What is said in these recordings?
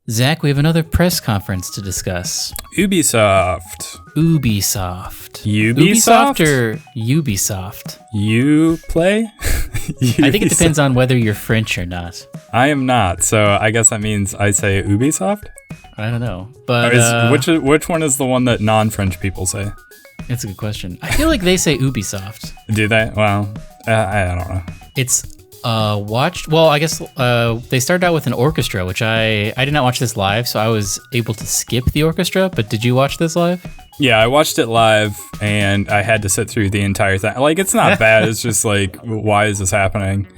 Zach, we have another press conference to discuss. Ubisoft. Ubisoft or Ubisoft? You play? I think it depends on whether you're French or not. I am not, so I guess that means I say Ubisoft? I don't know. But which one is the one that non-French people say? It's a good question. I feel like they say Ubisoft. Do they? Well, I don't know. It's I guess they started out with an orchestra, which I did not watch this live, so I was able to skip the orchestra, but did you watch this live? Yeah, I watched it live, and I had to sit through the entire thing. Like, it's not bad, it's just like, why is this happening?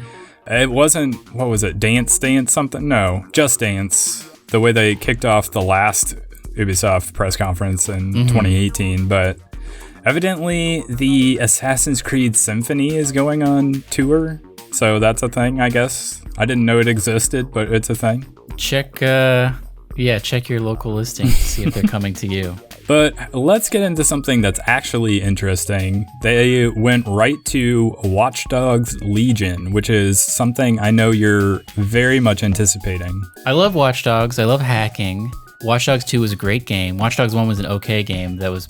It wasn't, what was it, Dance something? No, Just Dance, the way they kicked off the last Ubisoft press conference in 2018, but evidently the Assassin's Creed Symphony is going on tour. So that's a thing, I guess. I didn't know it existed, but it's a thing. Check your local listings to see if they're coming to you. But let's get into something that's actually interesting. They went right to Watchdogs Legion, which is something I know you're very much anticipating. I love Watchdogs. I love hacking. Watchdogs 2 was a great game. Watchdogs 1 was an okay game it was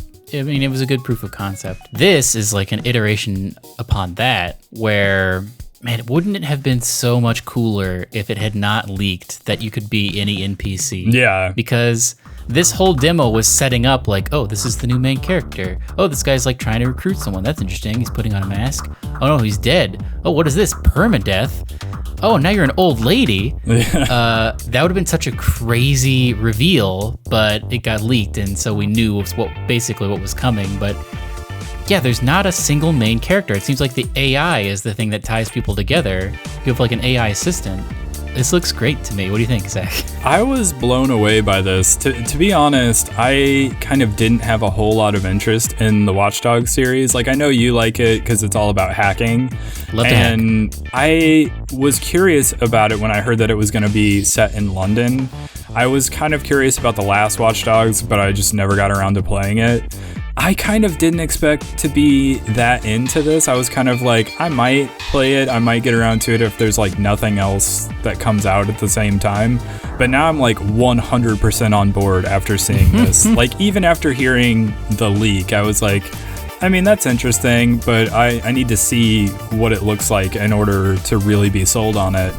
a good proof of concept. This is like an iteration upon that where... Man, wouldn't it have been so much cooler if it had not leaked that you could be any NPC? Yeah. Because this whole demo was setting up like, oh, this is the new main character. Oh, this guy's like trying to recruit someone. That's interesting. He's putting on a mask. Oh no, he's dead. Oh, what is this? Permadeath? Oh, now you're an old lady. That would have been such a crazy reveal, but it got leaked, and so we knew what was coming. But yeah, there's not a single main character. It seems like the AI is the thing that ties people together. You have like an AI assistant. This looks great to me. What do you think, Zach? I was blown away by this. To be honest, I kind of didn't have a whole lot of interest in the Watch Dogs series. Like, I know you like it because it's all about hacking. Love to hack. I was curious about it when I heard that it was going to be set in London. I was kind of curious about the last Watch Dogs, but I just never got around to playing it. I kind of didn't expect to be that into this. I was kind of like, I might play it. I might get around to it if there's like nothing else that comes out at the same time. But now I'm like 100% on board after seeing this. Like, even after hearing the leak, I was like, I mean, that's interesting, but I need to see what it looks like in order to really be sold on it.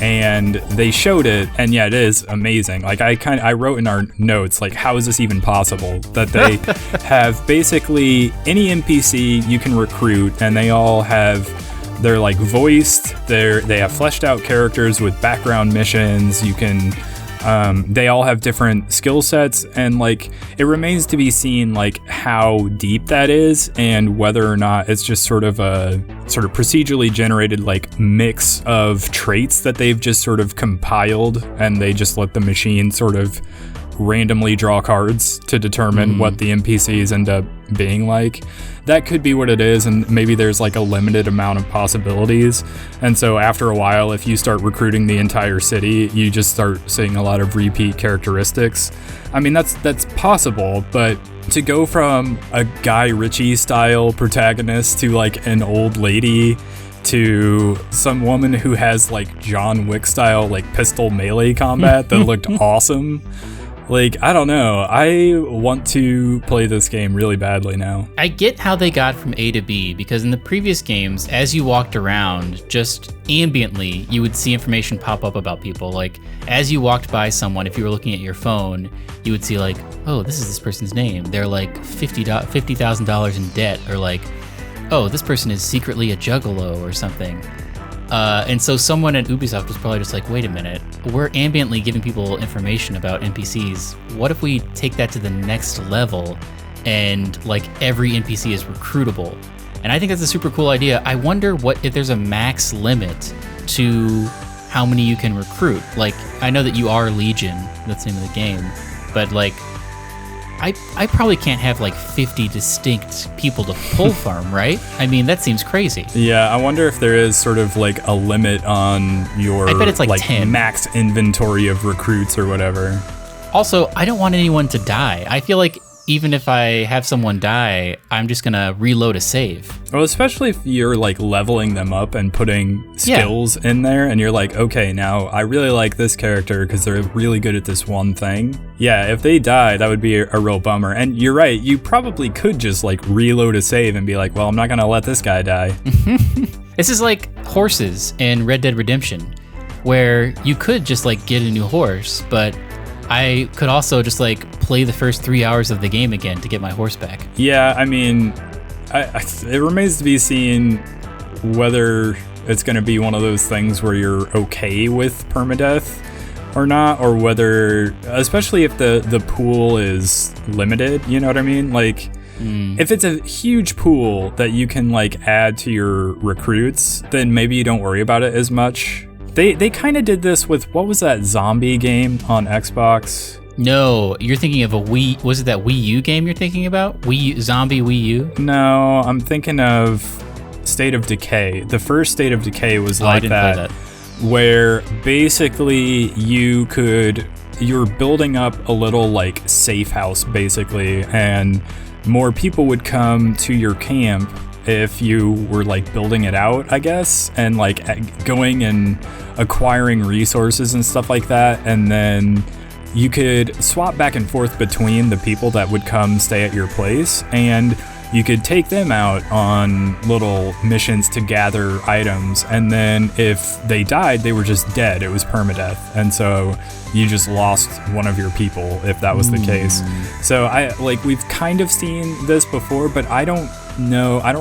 And they showed it, and yeah, it is amazing. Like, I wrote in our notes, like, how is this even possible? That they have basically any NPC you can recruit, and they're like voiced, they have fleshed out characters with background missions. You can, they all have different skill sets, and like, it remains to be seen like how deep that is, and whether or not it's just sort of a procedurally generated like mix of traits that they've just sort of compiled, and they just let the machine sort of randomly draw cards to determine what the NPCs end up being like. That could be what it is, and maybe there's like a limited amount of possibilities. And so after a while, if you start recruiting the entire city, you just start seeing a lot of repeat characteristics. I mean, that's possible, but to go from a Guy Ritchie style protagonist to like an old lady to some woman who has like John Wick style like pistol melee combat that looked awesome. Like, I don't know. I want to play this game really badly now. I get how they got from A to B, because in the previous games, as you walked around, just ambiently, you would see information pop up about people. Like, as you walked by someone, if you were looking at your phone, you would see like, oh, this is this person's name. They're like $50,000 in debt, or like, oh, this person is secretly a juggalo or something. And so someone at Ubisoft was probably just like, wait a minute, we're ambiently giving people information about NPCs. What if we take that to the next level and like every NPC is recruitable? And I think that's a super cool idea. I wonder if there's a max limit to how many you can recruit. Like, I know that you are Legion, that's the name of the game, but like, I probably can't have like 50 distinct people to pull from, right? I mean, that seems crazy. Yeah, I wonder if there is sort of like a limit on your, I bet it's like 10. Max inventory of recruits or whatever. Also, I don't want anyone to die. I feel like even if I have someone die, I'm just gonna reload a save. Well, especially if you're like leveling them up and putting skills in there, and you're like, okay, now I really like this character because they're really good at this one thing. Yeah, if they die, that would be a real bummer. And you're right, you probably could just like reload a save and be like, well, I'm not gonna let this guy die. This is like horses in Red Dead Redemption, where you could just like get a new horse, but I could also just like play the first 3 hours of the game again to get my horse back. Yeah, I mean, it remains to be seen whether it's going to be one of those things where you're okay with permadeath or not, or whether, especially if the pool is limited, you know what I mean? Like, if it's a huge pool that you can like add to your recruits, then maybe you don't worry about it as much. They kind of did this with, what was that zombie game on Xbox? No, you're thinking of was it that Wii U game you're thinking about? Zombie Wii U? No, I'm thinking of State of Decay. The first State of Decay was like I didn't play that. Where basically you're building up a little like safe house basically, and more people would come to your camp if you were like building it out, I guess, and like going and acquiring resources and stuff like that. And then you could swap back and forth between the people that would come stay at your place, and you could take them out on little missions to gather items. And then if they died, they were just dead. It was permadeath. And so you just lost one of your people if that was the case. So we've kind of seen this before, but I don't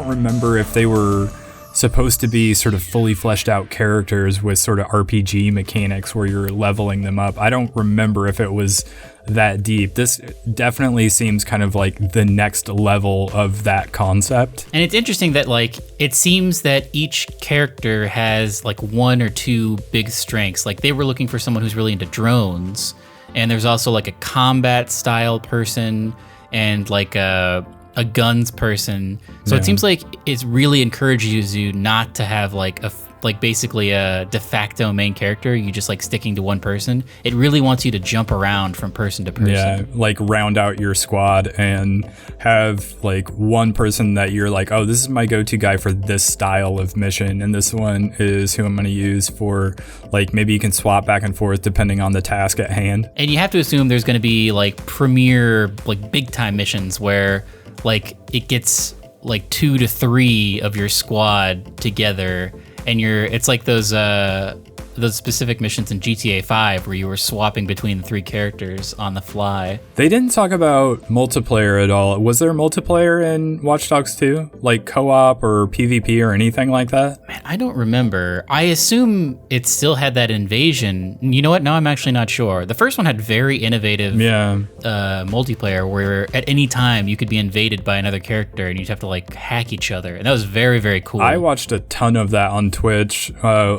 remember if they were supposed to be sort of fully fleshed out characters with sort of RPG mechanics where you're leveling them up. I don't remember if it was that deep. This definitely seems kind of like the next level of that concept. And it's interesting that like it seems that each character has like one or two big strengths. Like they were looking for someone who's really into drones, and there's also like a combat style person and like a guns person. So it seems like it really encourages you not to have like basically a de facto main character. You just like sticking to one person. It really wants you to jump around from person to person. Yeah, like round out your squad and have like one person that you're like, oh, this is my go-to guy for this style of mission, and this one is who I'm going to use for like, maybe you can swap back and forth depending on the task at hand. And you have to assume there's going to be like premier, like big time missions where like it gets like 2 to 3 of your squad together, and it's like those specific missions in GTA 5 where you were swapping between the 3 characters on the fly. They didn't talk about multiplayer at all. Was there multiplayer in Watch Dogs 2? Like co-op or PvP or anything like that? Man, I don't remember. I assume it still had that invasion. You know what? Now I'm actually not sure. The first one had very innovative multiplayer where at any time you could be invaded by another character and you'd have to like hack each other. And that was very, very cool. I watched a ton of that on Twitch.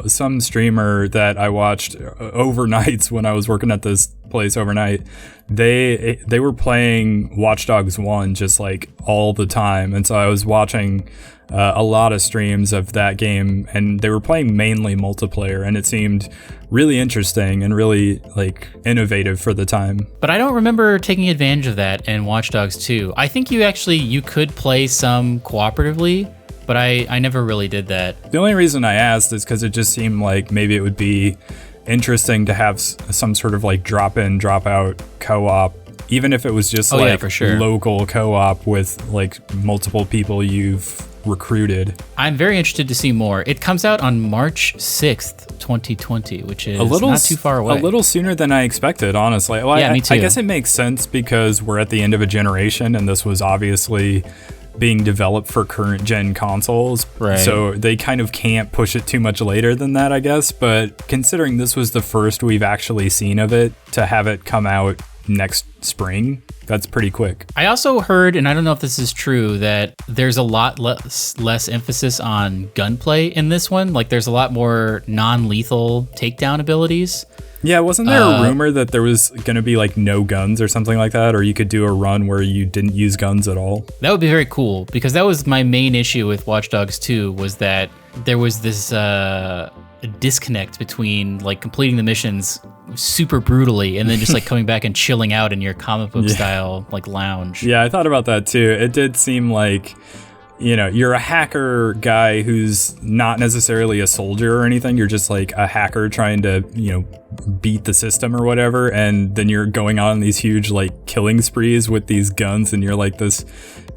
Some streamer that I watched overnights when I was working at this place overnight, they were playing Watch Dogs 1 just like all the time, and so I was watching a lot of streams of that game, and they were playing mainly multiplayer, and it seemed really interesting and really like innovative for the time. But I don't remember taking advantage of that in Watch Dogs 2. I think you could play some cooperatively, but I never really did that. The only reason I asked is because it just seemed like maybe it would be interesting to have some sort of like drop in, drop out co-op, even if it was just for sure. Local co-op with like multiple people you've recruited. I'm very interested to see more. It comes out on March 6th, 2020, which is not too far away. A little sooner than I expected, honestly. Well, yeah, me too. I guess it makes sense because we're at the end of a generation, and this was obviously being developed for current gen consoles, right? So they kind of can't push it too much later than that, I guess. But considering this was the first we've actually seen of it, to have it come out next spring, that's pretty quick. I also heard, and I don't know if this is true, that there's a lot less emphasis on gunplay in this one. Like there's a lot more non-lethal takedown abilities. Yeah, wasn't there a rumor that there was going to be like no guns or something like that, or you could do a run where you didn't use guns at all? That would be very cool, because that was my main issue with Watch Dogs 2, was that there was this a disconnect between like completing the missions super brutally and then just like coming back and chilling out in your comic book style like lounge. Yeah, I thought about that too. It did seem like, you're a hacker guy who's not necessarily a soldier or anything. You're just like a hacker trying to, beat the system or whatever. And then you're going on these huge like killing sprees with these guns, and you're like this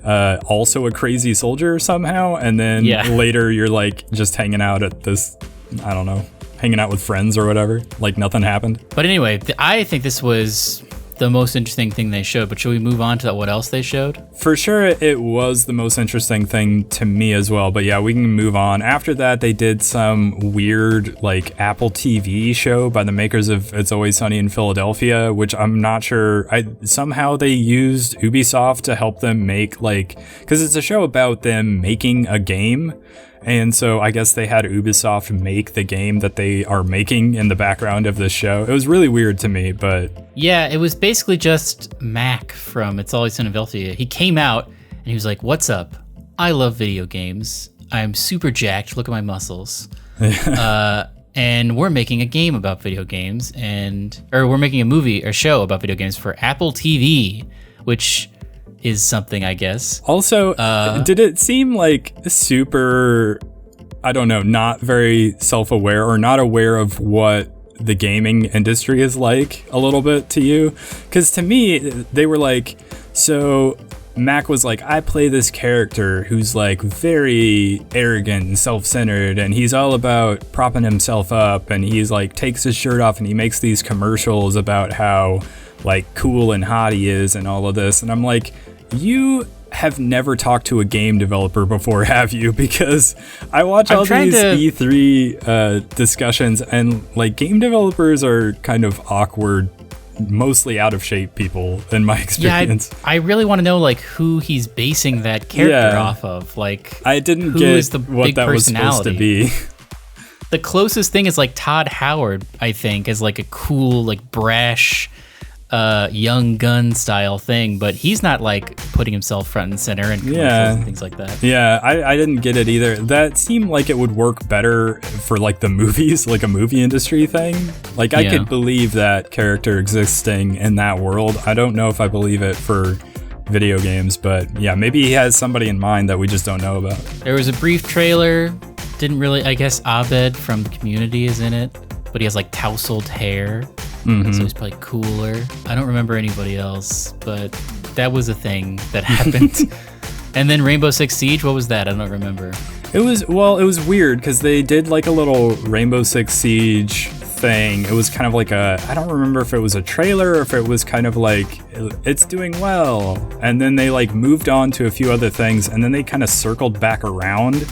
also a crazy soldier somehow. And then later you're like just hanging out at this, I don't know, hanging out with friends or whatever. Like nothing happened. But anyway, I think this was the most interesting thing they showed, but should we move on to what else they showed? For sure, it was the most interesting thing to me as well, but yeah, we can move on. After that, they did some weird like Apple TV show by the makers of It's Always Sunny in Philadelphia, which I'm not sure, somehow they used Ubisoft to help them make because it's a show about them making a game. And so I guess they had Ubisoft make the game that they are making in the background of this show. It was really weird to me, but... Yeah, it was basically just Mac from It's Always Sunny in Philadelphia. He came out and he was like, "What's up? I love video games. I'm super jacked. Look at my muscles." And we're making a game about video games, or we're making a movie or show about video games for Apple TV, which... is something, I guess. Also, did it seem like super, I don't know, not very self-aware or not aware of what the gaming industry is like a little bit to you? Because to me, they were like, so Mac was like, I play this character who's like very arrogant and self-centered, and he's all about propping himself up, and he's like takes his shirt off and he makes these commercials about how like cool and hot he is and all of this. And I'm like, you have never talked to a game developer before, have you? Because I watch all these E3 discussions, and like game developers are kind of awkward, mostly out of shape people in my experience. Yeah, I really want to know like who he's basing that character off of. Like, I didn't get what that was supposed to be. The closest thing is like Todd Howard, I think, as like a cool, like brash, young gun style thing, but he's not like putting himself front and center and commercials and things like that. Yeah, I didn't get it either. That seemed like it would work better for like the movies, like a movie industry thing. Like I could believe that character existing in that world. I don't know if I believe it for video games, but yeah, maybe he has somebody in mind that we just don't know about. There was a brief trailer. Didn't really, I guess Abed from Community is in it, but he has like tousled hair. So he's probably cooler. I don't remember anybody else, but that was a thing that happened. And then Rainbow Six Siege, what was that? I don't remember. It was weird because they did like a little Rainbow Six Siege thing. It was kind of like I don't remember if it was a trailer or if it was kind of like, it's doing well. And then they like moved on to a few other things, and then they kind of circled back around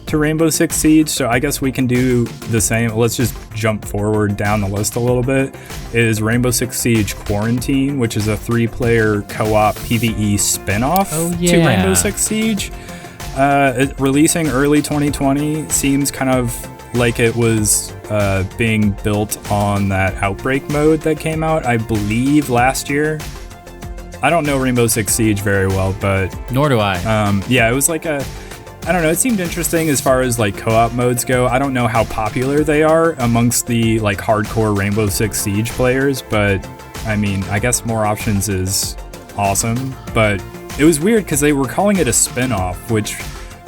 to Rainbow Six Siege, so I guess we can do the same. Let's just jump forward down the list a little bit. Is Rainbow Six Siege Quarantine, which is a 3-player co-op PvE spin-off to Rainbow Six Siege. Releasing early 2020 seems kind of like it was being built on that Outbreak mode that came out, I believe, last year. I don't know Rainbow Six Siege very well, but... Nor do I. It was like I don't know, it seemed interesting as far as like co-op modes go. I don't know how popular they are amongst the like hardcore Rainbow Six Siege players, but I mean, I guess more options is awesome. But it was weird because they were calling it a spin-off, which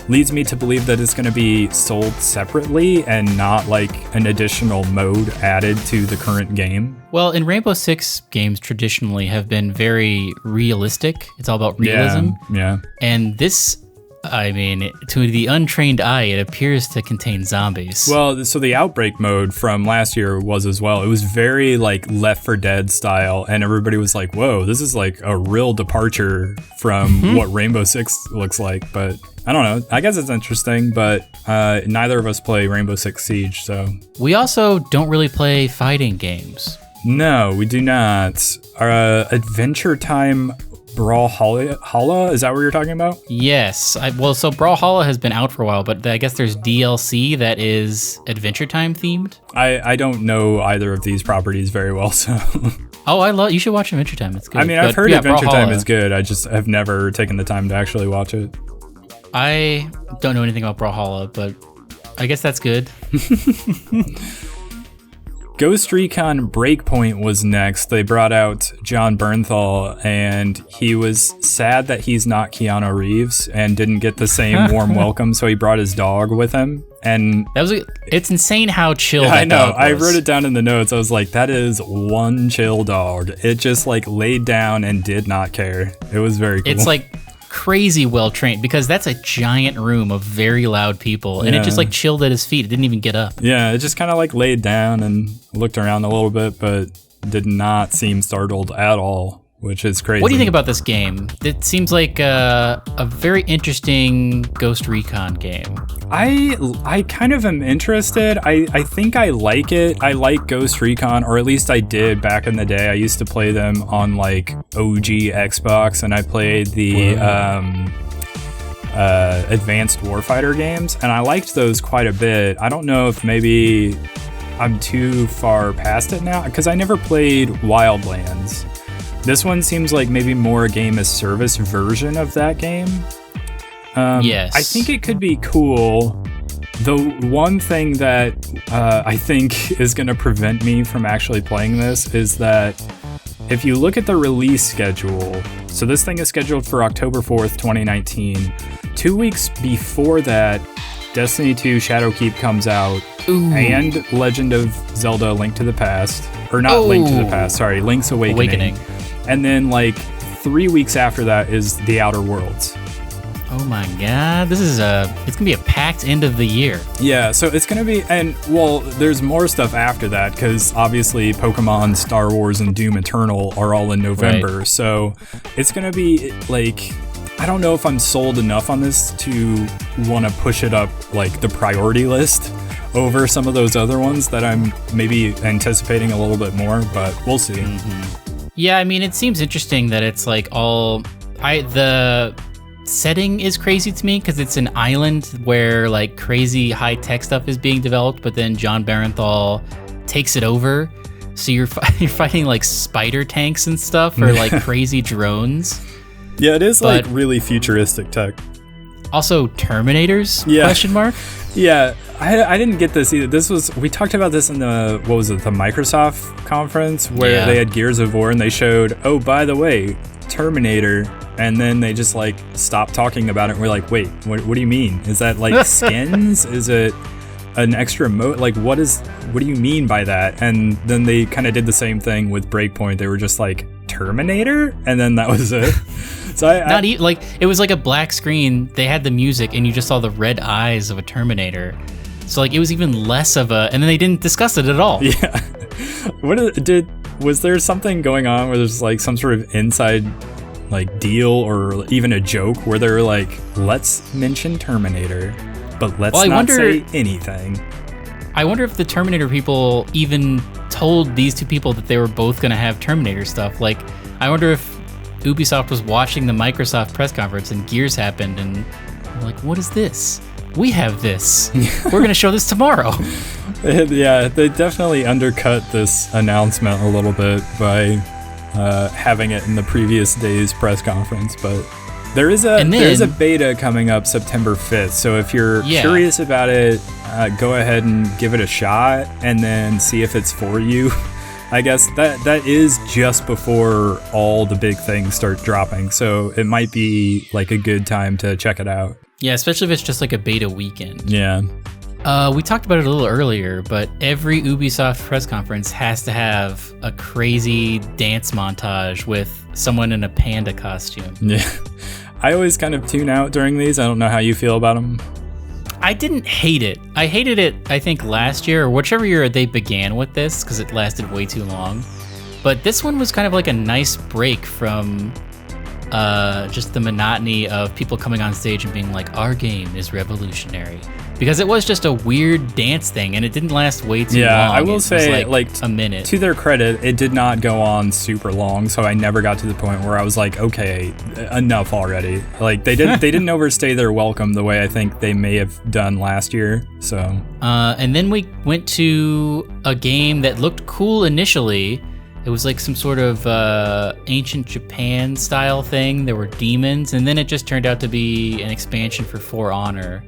leads me to believe that it's going to be sold separately and not like an additional mode added to the current game. Well, in Rainbow Six games traditionally have been very realistic. It's all about realism. Yeah. And this, I mean, to the untrained eye, it appears to contain zombies. Well, so the Outbreak mode from last year was as well. It was very like Left 4 Dead style, and everybody was like, whoa, this is like a real departure from what Rainbow Six looks like. But I don't know. I guess it's interesting, but neither of us play Rainbow Six Siege, so. We also don't really play fighting games. No, we do not. Adventure Time Brawlhalla? Is that what you're talking about? Yes. So Brawlhalla has been out for a while, but I guess there's DLC that is Adventure Time themed. I don't know either of these properties very well, so... Oh, you should watch Adventure Time. It's good. I mean, I've heard Adventure Time is good. I just have never taken the time to actually watch it. I don't know anything about Brawlhalla, but I guess that's good. Ghost Recon Breakpoint was next. They brought out John Bernthal, and he was sad that he's not Keanu Reeves and didn't get the same warm welcome, so he brought his dog with him. And it's insane how chill that I know. dog was. I wrote it down in the notes. I was like, that is one chill dog. It just like laid down and did not care. It was very cool. It's like crazy well trained, because that's a giant room of very loud people, and it just like chilled at his feet. It didn't even get up. Yeah, it just kind of like laid down and looked around a little bit, but did not seem startled at all, which is crazy. What do you think about this game? It seems like a very interesting Ghost Recon game. I kind of am interested. I think I like it. I like Ghost Recon, or at least I did back in the day. I used to play them on like OG Xbox, and I played the Advanced Warfighter games, and I liked those quite a bit. I don't know if maybe I'm too far past it now, because I never played Wildlands. This one seems like maybe more a game as service version of that game. Yes. I think it could be cool. The one thing that I think is going to prevent me from actually playing this is that if you look at the release schedule, so this thing is scheduled for October 4th, 2019. 2 weeks before that, Destiny 2 Shadowkeep comes out, and Legend of Zelda Link to the Past. Or not Link to the Past, sorry, Link's Awakening. And then like 3 weeks after that is The Outer Worlds. Oh my god, it's gonna be a packed end of the year. Yeah, so it's gonna be, and well, there's more stuff after that, because obviously Pokemon, Star Wars, and Doom Eternal are all in November. Right. So it's gonna be like, I don't know if I'm sold enough on this to want to push it up like the priority list over some of those other ones that I'm maybe anticipating a little bit more, but we'll see. Mm-hmm. Yeah, I mean, it seems interesting that it's like the setting is crazy to me, because it's an island where like crazy high-tech stuff is being developed, but then John Bernthal takes it over. So you're fighting like spider tanks and stuff, or like crazy drones. Yeah, it is like really futuristic tech. Also Terminators? Yeah. Question mark? Yeah, I didn't get this either. We talked about this in the Microsoft conference where they had Gears of War, and they showed, oh, by the way, Terminator, and then they just like stopped talking about it, and we're like, wait, what do you mean? Is that like skins? Is it an extra mode? Like, what do you mean by that? And then they kind of did the same thing with Breakpoint. They were just like, Terminator? And then that was it. So it was like a black screen. They had the music, and you just saw the red eyes of a Terminator. So like it was even less of a, and then they didn't discuss it at all. Yeah. Was there something going on where there's like some sort of inside like deal or even a joke where they're like, let's mention Terminator, but let's not say anything? I wonder if the Terminator people even told these two people that they were both going to have Terminator stuff. Like, I wonder if Ubisoft was watching the Microsoft press conference and Gears happened, and they're like, what is this? We have this. We're going to show this tomorrow. Yeah, they definitely undercut this announcement a little bit by having it in the previous day's press conference, but there is a beta coming up September 5th, so if you're curious about it, go ahead and give it a shot and then see if it's for you. I guess that is just before all the big things start dropping, so it might be like a good time to check it out. Yeah, especially if it's just like a beta weekend. Yeah. We talked about it a little earlier, but every Ubisoft press conference has to have a crazy dance montage with someone in a panda costume. Yeah. I always kind of tune out during these. I don't know how you feel about them. I didn't hate it. I hated it, I think, last year, or whichever year they began with this, because it lasted way too long. But this one was kind of like a nice break from just the monotony of people coming on stage and being like, our game is revolutionary. Because it was just a weird dance thing, and it didn't last way too long. Yeah, I will say, like a minute. To their credit, it did not go on super long, so I never got to the point where I was like, okay, enough already. Like they didn't overstay their welcome the way I think they may have done last year. So. And then we went to a game that looked cool initially. It was like some sort of ancient Japan style thing. There were demons, and then it just turned out to be an expansion for For Honor.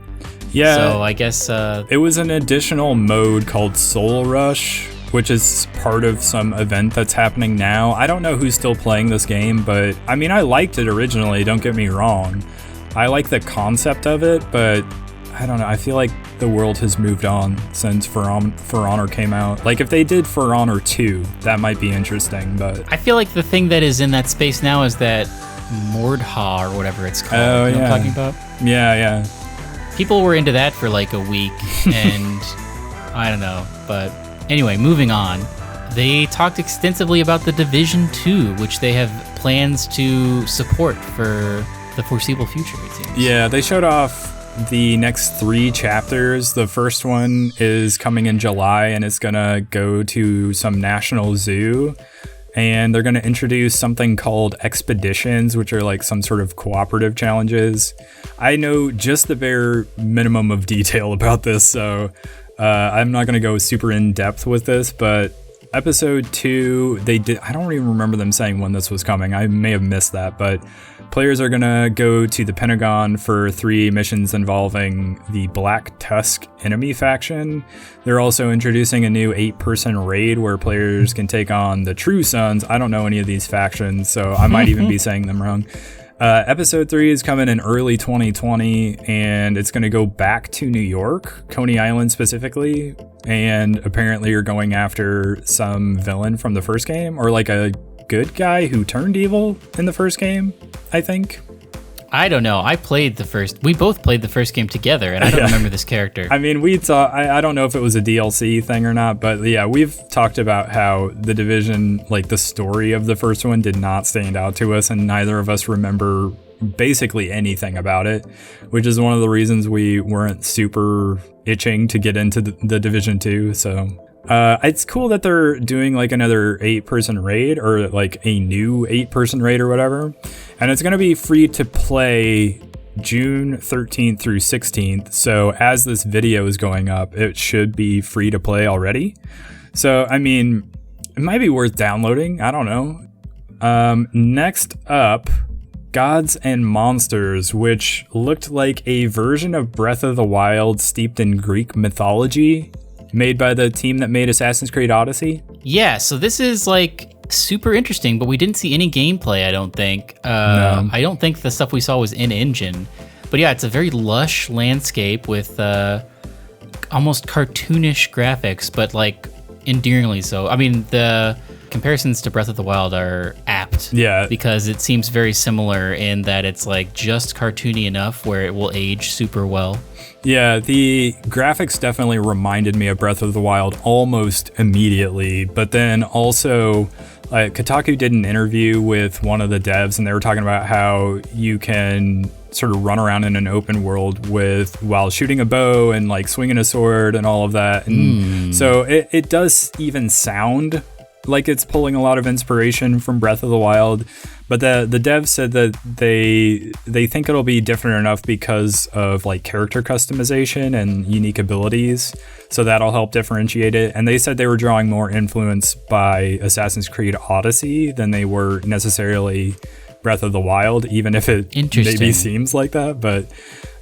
Yeah. So I guess it was an additional mode called Soul Rush, which is part of some event that's happening now. I don't know who's still playing this game, but I mean, I liked it originally, don't get me wrong. I like the concept of it, but I don't know. I feel like the world has moved on since For Honor came out. Like, if they did For Honor 2, that might be interesting, but... I feel like the thing that is in that space now is that Mordha, or whatever it's called. Oh, you know yeah. what I'm talking about? Yeah. People were into that for like a week, and I don't know. But anyway, moving on. They talked extensively about The Division 2, which they have plans to support for the foreseeable future, it seems. Yeah, they showed off the next 3 chapters. The first one is coming in July, and it's gonna go to some national zoo, and they're gonna introduce something called expeditions, which are like some sort of cooperative challenges. I know just the bare minimum of detail about this, so I'm not gonna go super in depth with this, but episode 2, I don't even remember them saying when this was coming. I may have missed that, but players are gonna go to the Pentagon for 3 missions involving the Black Tusk enemy faction. They're also introducing a new 8-person raid where players can take on the True Sons. I don't know any of these factions, so I might even be saying them wrong. Episode 3 is coming in early 2020, and it's going to go back to New York, Coney Island specifically, and apparently you're going after some villain from the first game, or like a good guy who turned evil in the first game, I think. I don't know. We both played the first game together, and I don't remember this character. I mean, I don't know if it was a DLC thing or not, but yeah, we've talked about how The Division, like the story of the first one, did not stand out to us, and neither of us remember basically anything about it, which is one of the reasons we weren't super itching to get into the Division 2, so... it's cool that they're doing like another 8-person raid, or like a new 8-person raid or whatever. And it's going to be free to play June 13th through 16th. So as this video is going up, it should be free to play already. So, I mean, it might be worth downloading. I don't know. Next up, Gods and Monsters, which looked like a version of Breath of the Wild steeped in Greek mythology, made by the team that made Assassin's Creed Odyssey. Yeah, so this is like super interesting, but we didn't see any gameplay, I don't think. No. I don't think the stuff we saw was in-engine. But yeah, it's a very lush landscape with almost cartoonish graphics, but like endearingly so. I mean, the comparisons to Breath of the Wild are apt. Yeah. Because it seems very similar in that it's like just cartoony enough where it will age super well. Yeah, the graphics definitely reminded me of Breath of the Wild almost immediately, but then also Kotaku did an interview with one of the devs, and they were talking about how you can sort of run around in an open world while shooting a bow and like swinging a sword and all of that. And so it does even sound like it's pulling a lot of inspiration from Breath of the Wild, but the devs said that they think it'll be different enough because of like character customization and unique abilities, so that'll help differentiate it. And they said they were drawing more influence by Assassin's Creed Odyssey than they were necessarily Breath of the Wild, even if it maybe seems like that. But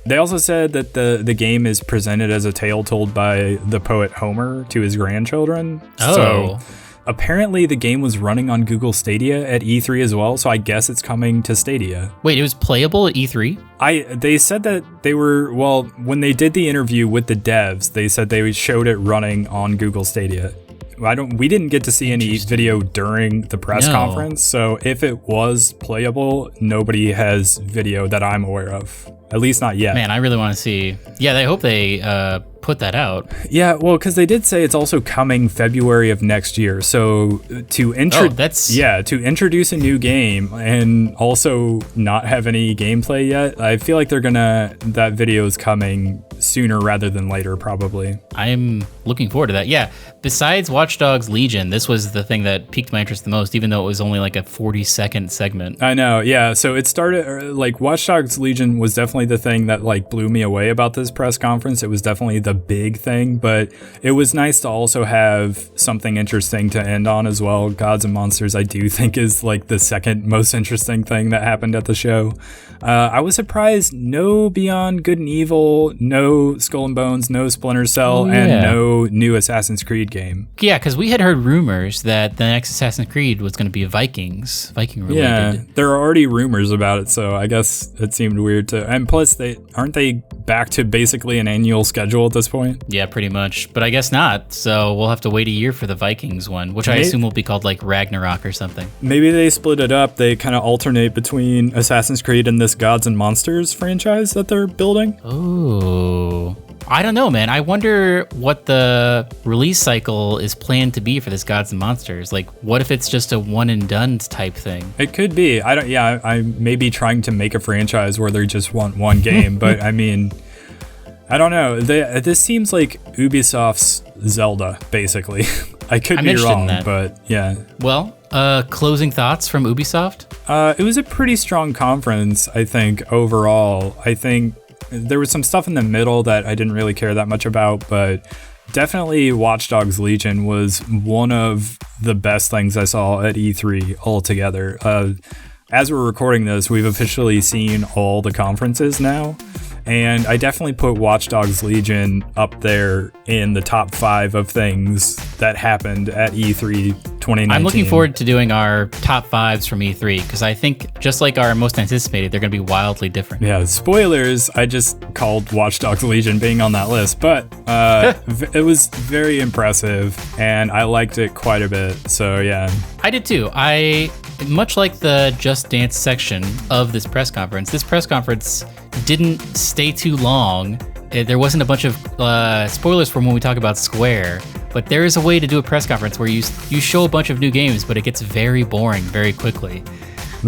they also said that the game is presented as a tale told by the poet Homer to his grandchildren. Oh. So apparently the game was running on Google Stadia at E3 as well, so I guess it's coming to Stadia. Wait, it was playable at E3? They said that they were, well, when they did the interview with the devs, they said they showed it running on Google Stadia. We didn't get to see any video during the press conference, so if it was playable, nobody has video that I'm aware of. At least not yet. Man, I really want to see. Yeah, I hope they put that out. Yeah, well, because they did say it's also coming February of next year. So to introduce a new game and also not have any gameplay yet, I feel like that video is coming sooner rather than later, probably. I'm looking forward to that. Yeah, besides Watchdogs Legion, this was the thing that piqued my interest the most, even though it was only like a 40-second segment. I know, yeah. So it started, like, Watchdogs Legion was definitely the thing that, like, blew me away about this press conference. It was definitely the big thing, but it was nice to also have something interesting to end on as well. Gods and Monsters, I do think, is, like, the second most interesting thing that happened at the show. I was surprised no Beyond Good and Evil, no Skull and Bones, no Splinter Cell, and no new Assassin's Creed game. Yeah, because we had heard rumors that the next Assassin's Creed was going to be Viking related. Yeah, there are already rumors about it, so I guess it seemed weird to. And plus, aren't they back to basically an annual schedule at this point? Yeah, pretty much. But I guess not. So we'll have to wait a year for the Vikings one, which I assume will be called like Ragnarok or something. Maybe they split it up. They kind of alternate between Assassin's Creed and this Gods and Monsters franchise that they're building. Oh, I don't know, man. I wonder what the release cycle is planned to be for this Gods and Monsters. Like, what if it's just a one and done type thing? It could be. I may be trying to make a franchise where they just want one game, but I mean, I don't know. This seems like Ubisoft's Zelda, basically. I could be wrong, but yeah. Well, closing thoughts from Ubisoft? It was a pretty strong conference, I think, overall. I think there was some stuff in the middle that I didn't really care that much about, but definitely Watchdogs Legion was one of the best things I saw at E3 altogether. As we're recording this, we've officially seen all the conferences now, and I definitely put Watchdogs Legion up there in the top 5 of things that happened at E3 2019. I'm looking forward to doing our top 5s from E3, because I think, just like our most anticipated, they're going to be wildly different. Yeah, spoilers, I just called Watchdogs Legion being on that list, but it was very impressive, and I liked it quite a bit, so yeah. I did too. Much like the Just Dance section of this press conference didn't stay too long. There wasn't a bunch of spoilers from when we talk about Square, but there is a way to do a press conference where you show a bunch of new games, but it gets very boring very quickly.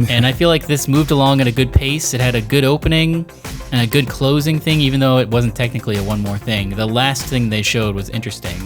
And I feel like this moved along at a good pace. It had a good opening and a good closing thing, even though it wasn't technically a one more thing. The last thing they showed was interesting.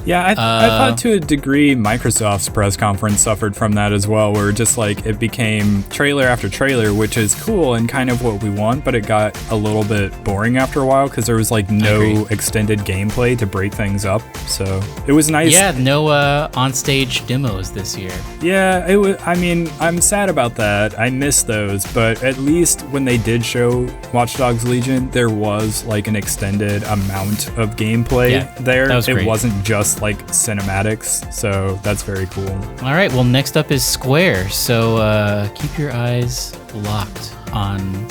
Yeah, I thought to a degree Microsoft's press conference suffered from that as well, where just like it became trailer after trailer, which is cool and kind of what we want, but it got a little bit boring after a while because there was like no extended gameplay to break things up. So it was nice. Yeah, no on-stage demos this year. Yeah, it was. I mean, I'm sad about that. I miss those, but at least when they did show Watch Dogs Legion, there was like an extended amount of gameplay there. That was great. It wasn't just like cinematics, so that's very cool. All right, well, next up is Square, so keep your eyes locked on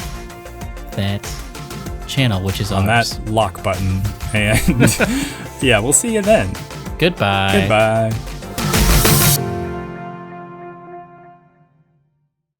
that channel, which is on ours. That lock button, and yeah, we'll see you then. Goodbye. Goodbye.